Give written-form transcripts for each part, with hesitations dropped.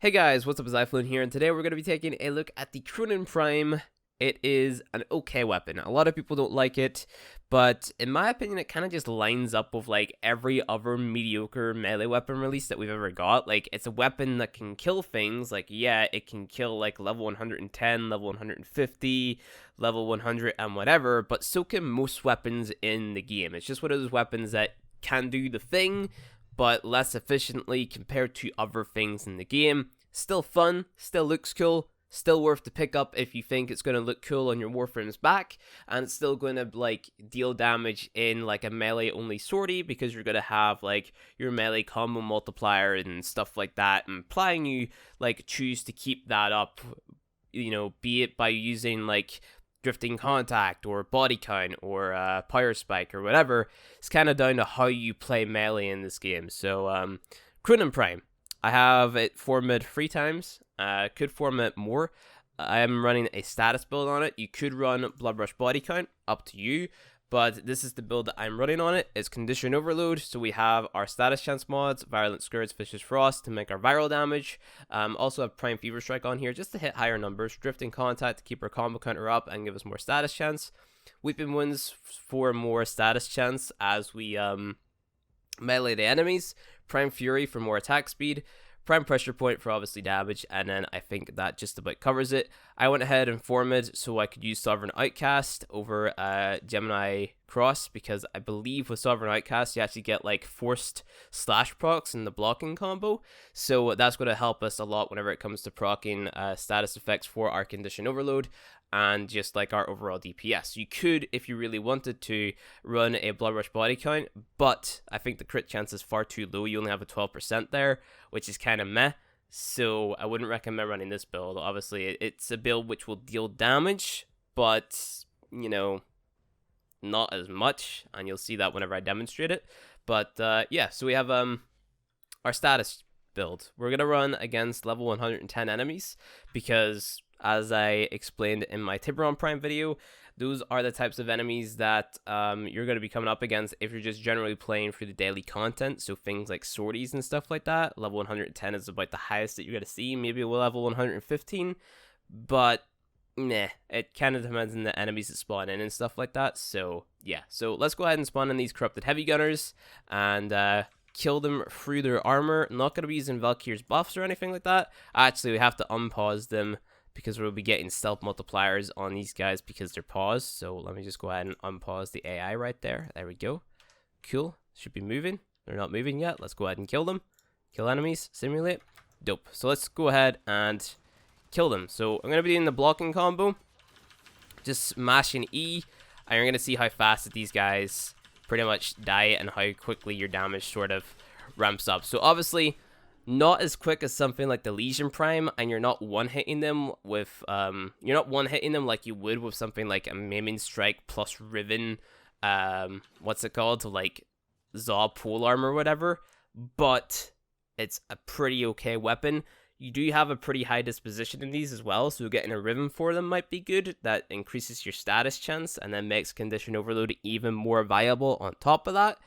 Hey guys, what's up? It's iFlynn here, and today we're going to be taking a look at the Kronen Prime. It is an okay weapon. A lot of people don't like it, but in my opinion, it kind of just lines up with like every other mediocre melee weapon release that we've ever got. Like, it's a weapon that can kill things. Like, yeah, it can kill like level 110, level 150, level 100, and whatever, but so can most weapons in the game. It's just one of those weapons that can do the thing, but less efficiently compared to other things in the game. Still fun, still looks cool, still worth to pick up if you think it's going to look cool on your Warframe's back, and it's still going to like deal damage in like a melee only sortie, because you're going to have like your melee combo multiplier and stuff like that, implying you like choose to keep that up, you know, be it by using like drifting contact or body count or pyre spike or whatever. It's kind of down to how you play melee in this game. So Kronen Prime, I have it formatted 3 times. Could format more. I am running a status build on it. You could run Blood Rush body count, up to you, but this is the build that I'm running on it. It's Condition Overload, so we have our status chance mods, Virulent Scourge, Vicious Frost to make our viral damage. Also have Prime Fever Strike on here just to hit higher numbers, Drifting Contact to keep our combo counter up and give us more status chance, Weeping Wounds for more status chance as we melee the enemies, Prime Fury for more attack speed, Prime Pressure Point for obviously damage, and then I think that just about covers it. I went ahead and formatted so I could use Sovereign Outcast over Gemini Cross, because I believe with Sovereign Outcast you actually get like forced slash procs in the blocking combo, so that's going to help us a lot whenever it comes to proccing status effects for our Condition Overload and just like our overall DPS. You could, if you really wanted to, run a Blood Rush body count, but I think the crit chance is far too low. You only have a 12% there, which is kind of meh, so I wouldn't recommend running this build. Obviously, it's a build which will deal damage, but, you know, not as much, and you'll see that whenever I demonstrate it. But yeah, so we have our status build. We're going to run against level 110 enemies, because as I explained in my Tiburon Prime video, those are the types of enemies that you're going to be coming up against if you're just generally playing for the daily content. So things like sorties and stuff like that. Level 110 is about the highest that you're going to see. Maybe a level 115, but nah, it kind of depends on the enemies that spawn in and stuff like that. So yeah, so let's go ahead and spawn in these Corrupted Heavy Gunners and kill them through their armor. Not going to be using Valkyrie's buffs or anything like that. Actually, we have to unpause them, because we'll be getting stealth multipliers on these guys because they're paused. So let me just go ahead and unpause the AI right there. There we go. Cool. Should be moving. They're not moving yet. Let's go ahead and kill them. Kill enemies. Simulate. Dope. So let's go ahead and kill them. So I'm going to be doing the blocking combo. Just smashing E. And you're going to see how fast that these guys pretty much die and how quickly your damage sort of ramps up. So obviously, not as quick as something like the Legion Prime, and you're not one-hitting them with you're not one-hitting them like you would with something like a Maiming Strike plus Riven, what's it called, like Zaw Pole Armor or whatever, but it's a pretty okay weapon. You do have a pretty high disposition in these as well, so getting a Riven for them might be good. That increases your status chance and then makes Condition Overload even more viable on top of that.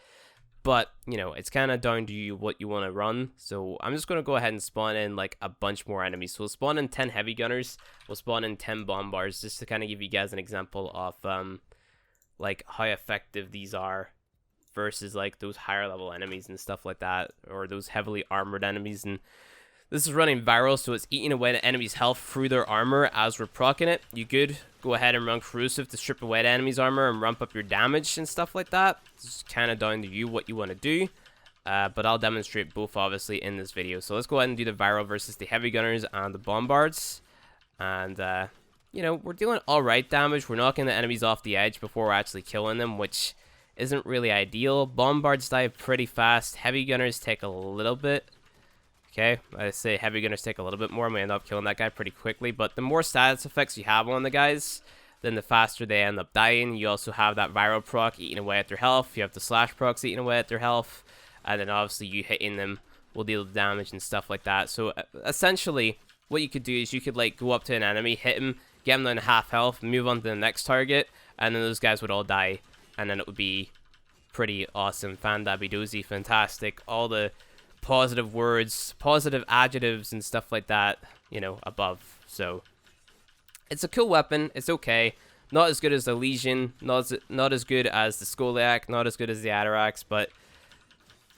But, you know, it's kind of down to you what you want to run. So I'm just going to go ahead and spawn in like a bunch more enemies. So we'll spawn in 10 heavy gunners. We'll spawn in 10 bombards, just to kind of give you guys an example of like how effective these are versus like those higher level enemies and stuff like that, or those heavily armored enemies. And this is running viral, so it's eating away the enemy's health through their armor as we're proccing it. You could go ahead and run Corrosive to strip away the enemy's armor and ramp up your damage and stuff like that. It's kind of down to you what you want to do, but I'll demonstrate both obviously in this video. So let's go ahead and do the viral versus the heavy gunners and the bombards. And you know, we're doing alright damage. We're knocking the enemies off the edge before we're actually killing them, which isn't really ideal. Bombards die pretty fast. Heavy gunners take a little bit. Okay, I say heavy gunners take a little bit more, and we end up killing that guy pretty quickly. But the more status effects you have on the guys, then the faster they end up dying. You also have that viral proc eating away at their health. You have the slash procs eating away at their health. And then obviously you hitting them will deal the damage and stuff like that. So essentially, what you could do is you could like go up to an enemy, hit him, get him down to half health, move on to the next target, and then those guys would all die. And then it would be pretty awesome. Fan-dabby-dozy, fantastic. All the positive words, positive adjectives, and stuff like that, you know, above. So it's a cool weapon. It's okay. Not as good as the Legion, not as good as the Skoliak, not as good as the Atarax, but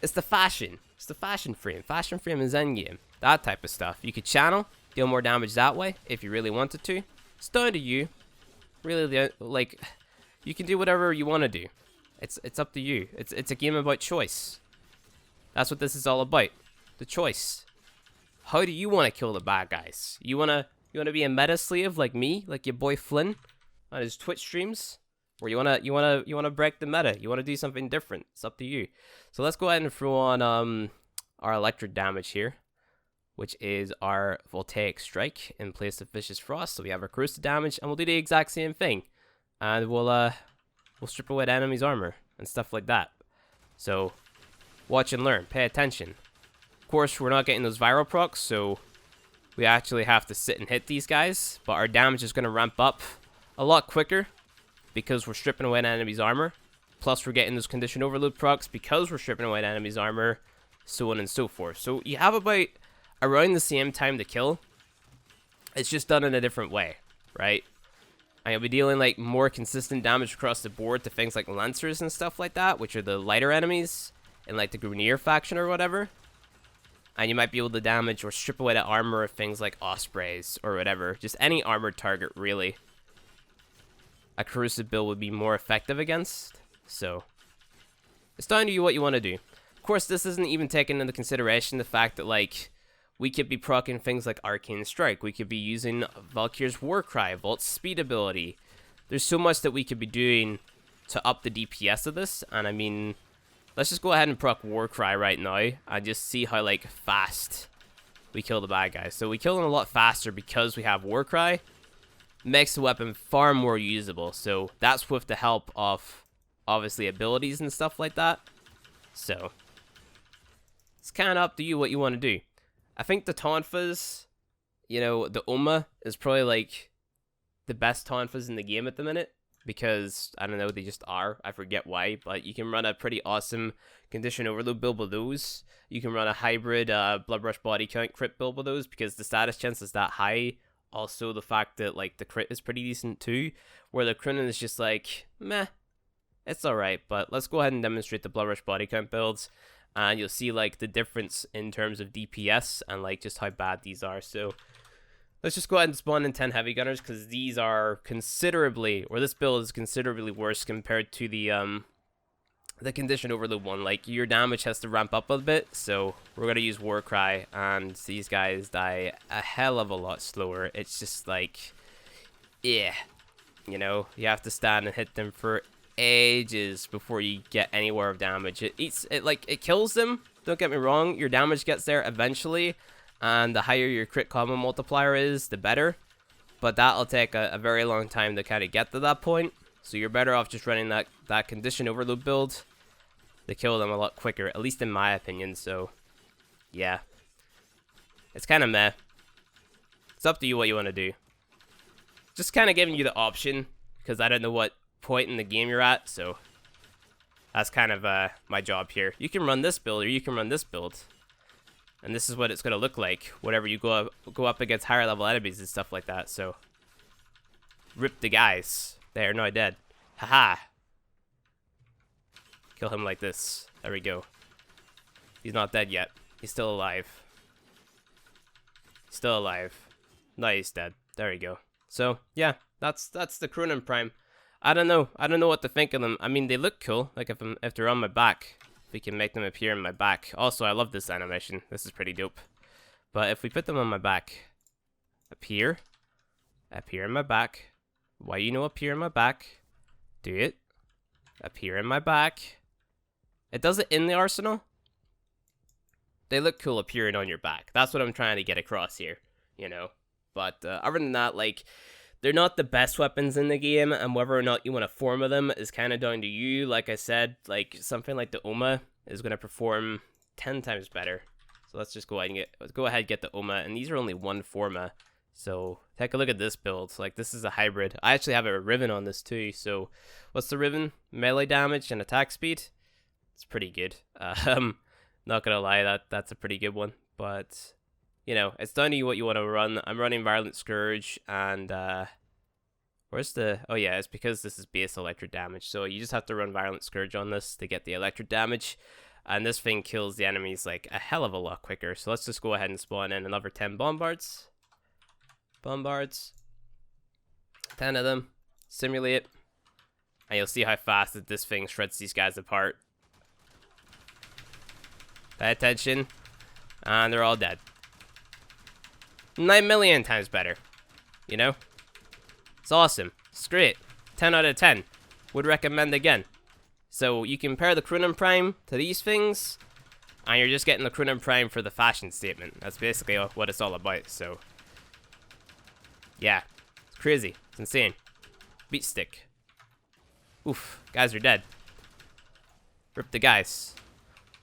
it's the fashion. It's the fashion frame. Fashion frame is endgame. That type of stuff. You could channel, deal more damage that way if you really wanted to. It's down to you. Really, like, you can do whatever you want to do. It's up to you. It's a game about choice. That's what this is all about. The choice. How do you want to kill the bad guys? You wanna be a meta slave like me, like your boy Flynn on his Twitch streams, or you wanna break the meta? You wanna do something different? It's up to you. So let's go ahead and throw on our electric damage here, which is our voltaic strike in place of vicious frost. So we have our corrosive damage, and we'll do the exact same thing, and we'll strip away the enemy's armor and stuff like that. So watch and learn. Pay attention. Of course, we're not getting those viral procs, so we actually have to sit and hit these guys, but our damage is going to ramp up a lot quicker because we're stripping away an enemy's armor. Plus, we're getting those condition overload procs because we're stripping away an enemy's armor, so on and so forth. So you have about around the same time to kill. It's just done in a different way, right? And you'll be dealing like more consistent damage across the board to things like Lancers and stuff like that, which are the lighter enemies in like the Grenier faction or whatever. And you might be able to damage or strip away the armor of things like Ospreys or whatever. Just any armored target, really. A corrosive build would be more effective against. So it's down to you what you want to do. Of course, this isn't even taking into consideration the fact that, like, we could be proccing things like Arcane Strike. We could be using Valkyr's Warcry, Vault's speed ability. There's so much that we could be doing to up the DPS of this. And I mean, let's just go ahead and proc Warcry right now and just see how, like, fast we kill the bad guys. So we kill them a lot faster because we have Warcry. Makes the weapon far more usable. So that's with the help of, obviously, abilities and stuff like that. So it's kind of up to you what you want to do. I think the Tonfas, you know, the Oma is probably, like, the best Tonfas in the game at the minute. Because, I don't know, they just are. I forget why. But you can run a pretty awesome condition overload build with those. You can run a hybrid Blood Rush body count crit build with those. Because the status chance is that high. Also, the fact that, like, the crit is pretty decent too. Where the Kronen is just like, meh. It's alright. But let's go ahead and demonstrate the Blood Rush body count builds. And you'll see, like, the difference in terms of DPS and, like, just how bad these are. So let's just go ahead and spawn in 10 heavy gunners, because these are considerably, or this build is considerably worse compared to the condition overload one. Like, your damage has to ramp up a bit, so we're going to use Warcry, and these guys die a hell of a lot slower. It's just like, yeah, you know, you have to stand and hit them for ages before you get anywhere of damage. It kills them, don't get me wrong. Your damage gets there eventually, and the higher your crit combo multiplier is, the better. But that'll take a very long time to kind of get to that point. So you're better off just running that condition overload build to kill them a lot quicker, at least in my opinion. So, yeah. It's kind of meh. It's up to you what you want to do. Just kind of giving you the option, because I don't know what point in the game you're at, so that's kind of my job here. You can run this build, or you can run this build. And this is what it's going to look like whenever you go up against higher level enemies and stuff like that. So, rip the guys. They are now dead. Haha. Kill him like this. There we go. He's not dead yet. He's still alive. Still alive. No, he's dead. There we go. So, yeah. That's the Kronen Prime. I don't know what to think of them. I mean, they look cool. Like, if they're on my back. We can make them appear in my back. Also, I love this animation. This is pretty dope. But if we put them on my back, appear in my back. Why you know appear in my back? Do it. Appear in my back. It does it in the arsenal. They look cool appearing on your back. That's what I'm trying to get across here, you know. But other than that, like, they're not the best weapons in the game, and whether or not you want to form with them is kind of down to you. Like I said, like, something like the Oma is going to perform 10 times better. So let's just go ahead and get the Oma, and these are only one forma. So take a look at this build. Like, this is a hybrid. I actually have a Riven on this too. So what's the Riven? Melee damage and attack speed. It's pretty good. Not gonna lie, that's a pretty good one. But you know, it's down to you what you want to run. I'm running Violent Scourge, and where's the? Oh yeah, it's because this is base electric damage. So you just have to run Violent Scourge on this to get the electric damage, and this thing kills the enemies like a hell of a lot quicker. So let's just go ahead and spawn in another 10 bombards. 10 of them. Simulate, and you'll see how fast that this thing shreds these guys apart. Pay attention, and they're all dead. 9 million times better, you know? It's awesome. It's great. 10 out of 10. Would recommend again. So you compare the Kronen Prime to these things, and you're just getting the Kronen Prime for the fashion statement. That's basically what it's all about, so... yeah. It's crazy. It's insane. Beat stick. Oof. Guys are dead. Rip the guys.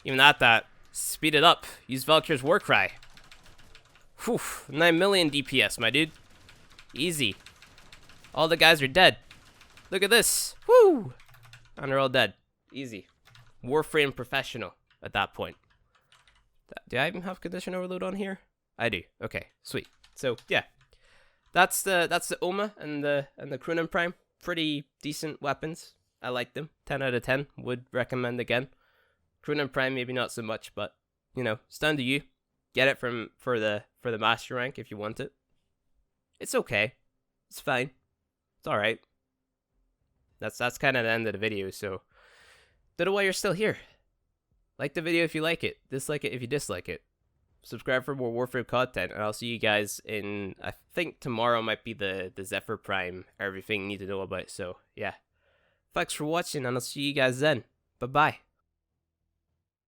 Even at that, speed it up. Use Valkyr's Warcry. Whew. 9 million DPS, my dude. Easy. All the guys are dead. Look at this. Woo! And they're all dead. Easy. Warframe professional at that point. Do I even have condition overload on here? I do. Okay, sweet. So yeah, that's the Oma and the Kronen Prime. Pretty decent weapons. I like them. 10 out of 10. Would recommend again. Kronen Prime maybe not so much, but you know, it's down to you. Get it for the master rank if you want it. It's okay. It's fine. It's all right. That's kind of the end of the video. So, don't know why you're still here. Like the video if you like it. Dislike it if you dislike it. Subscribe for more Warframe content, and I'll see you guys in. I think tomorrow might be the Zephyr Prime. Everything you need to know about. So yeah. Thanks for watching, and I'll see you guys then. Bye bye.